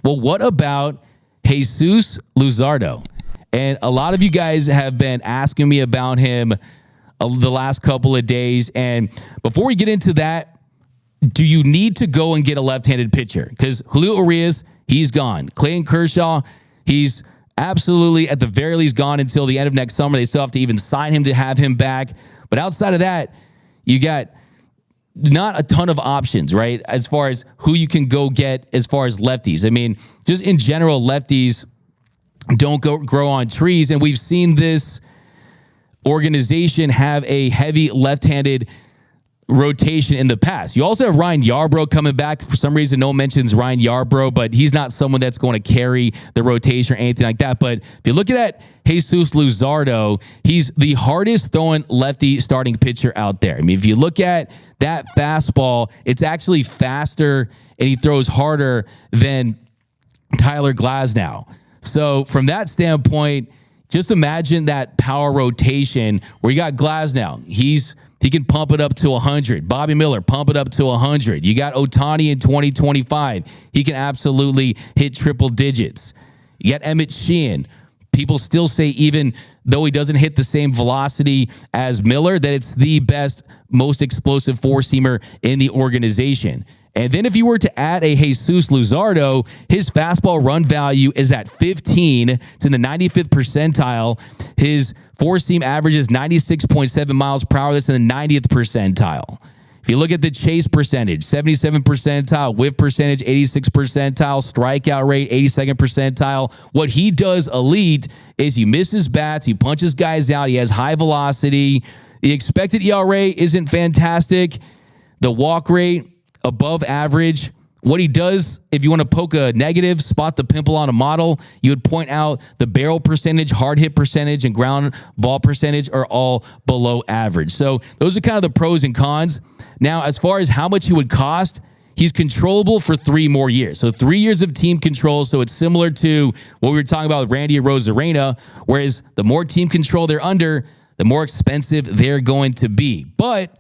Well, what about Jesus Luzardo? And a lot of you guys have been asking me about him the last couple of days. And before we get into that, do you need to go and get a left-handed pitcher? Because Julio Urias, he's gone. Clayton Kershaw, he's absolutely, at the very least, gone until the end of next summer. They still have to even sign him to have him back. But outside of that, you got not a ton of options, right? As far as who you can go get as far as lefties. I mean, just in general, lefties don't grow on trees. And we've seen this organization have a heavy left-handed rotation in the past. You also have Ryan Yarbrough coming back. For some reason, no one mentions Ryan Yarbrough, but he's not someone that's going to carry the rotation or anything like that. But if you look at that, Jesus Luzardo, he's the hardest throwing lefty starting pitcher out there. I mean, if you look at that fastball, it's actually faster and he throws harder than Tyler Glasnow. So from that standpoint, just imagine that power rotation where you got Glasnow. He can pump it up to 100. Bobby Miller, pump it up to 100. You got Ohtani in 2025. He can absolutely hit triple digits. You got Emmett Sheehan. People still say, even though he doesn't hit the same velocity as Miller, that it's the best, most explosive four-seamer in the organization. And then if you were to add a Jesus Luzardo, his fastball run value is at 15. It's in the 95th percentile. His four-seam average is 96.7 miles per hour. That's in the 90th percentile. If you look at the chase percentage, 77 percentile, whiff percentage, 86 percentile, strikeout rate, 82nd percentile. What he does elite is he misses bats, he punches guys out, he has high velocity. The expected ERA isn't fantastic. The walk rate, above average. What he does, if you want to poke a negative, spot the pimple on a model, you would point out the barrel percentage, hard hit percentage, and ground ball percentage are all below average. So those are kind of the pros and cons. Now, as far as how much he would cost, he's controllable for 3 more years. So 3 years of team control. So it's similar to what we were talking about with Randy Arozarena, whereas the more team control they're under, the more expensive they're going to be. But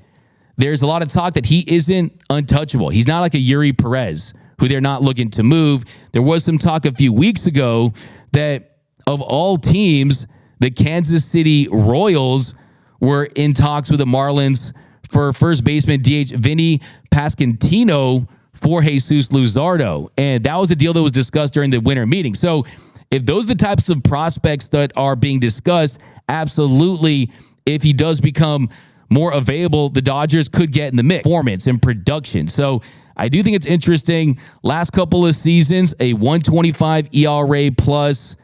there's a lot of talk that he isn't untouchable. He's not like a Yuri Perez, who they're not looking to move. There was some talk a few weeks ago that of all teams, the Kansas City Royals were in talks with the Marlins for first baseman DH Vinny Pasquantino for Jesus Luzardo. And that was a deal that was discussed during the winter meeting. So if those are the types of prospects that are being discussed, absolutely, if he does become more available, the Dodgers could get in the mix. Performance and production. So I do think it's interesting. Last couple of seasons, a 125 ERA plus.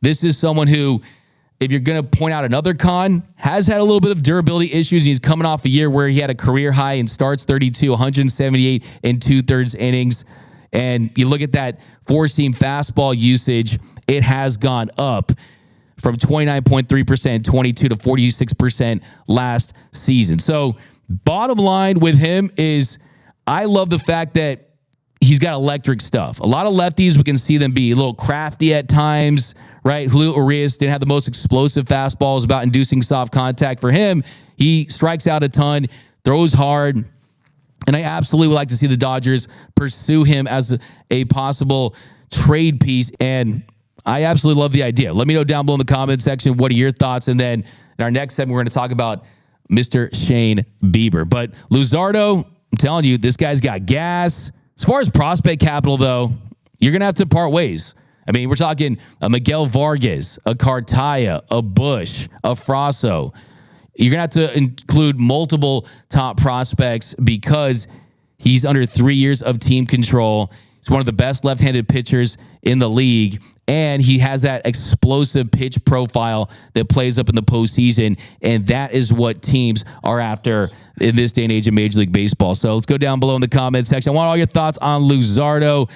This is someone who, if you're going to point out another con, has had a little bit of durability issues. He's coming off a year where he had a career high in starts, 32, 178 and 2/3 innings. And you look at that four-seam fastball usage, it has gone up from 29.3%, 22 to 46% last season. So bottom line with him is I love the fact that he's got electric stuff. A lot of lefties, we can see them be a little crafty at times, right? Julio Urias didn't have the most explosive fastballs, about inducing soft contact. For him, he strikes out a ton, throws hard, and I absolutely would like to see the Dodgers pursue him as a possible trade piece. And I absolutely love the idea. Let me know down below in the comment section, what are your thoughts? And then in our next segment, we're going to talk about Mr. Shane Bieber. But Luzardo, I'm telling you, this guy's got gas. As far as prospect capital, though, you're going to have to part ways. I mean, we're talking a Miguel Vargas, a Cartaya, a Bush, a Frasso. You're going to have to include multiple top prospects because he's under 3 years of team control. He's one of the best left-handed pitchers in the league, and he has that explosive pitch profile that plays up in the postseason, and that is what teams are after in this day and age of Major League Baseball. So let's go down below in the comment section. I want all your thoughts on Luzardo.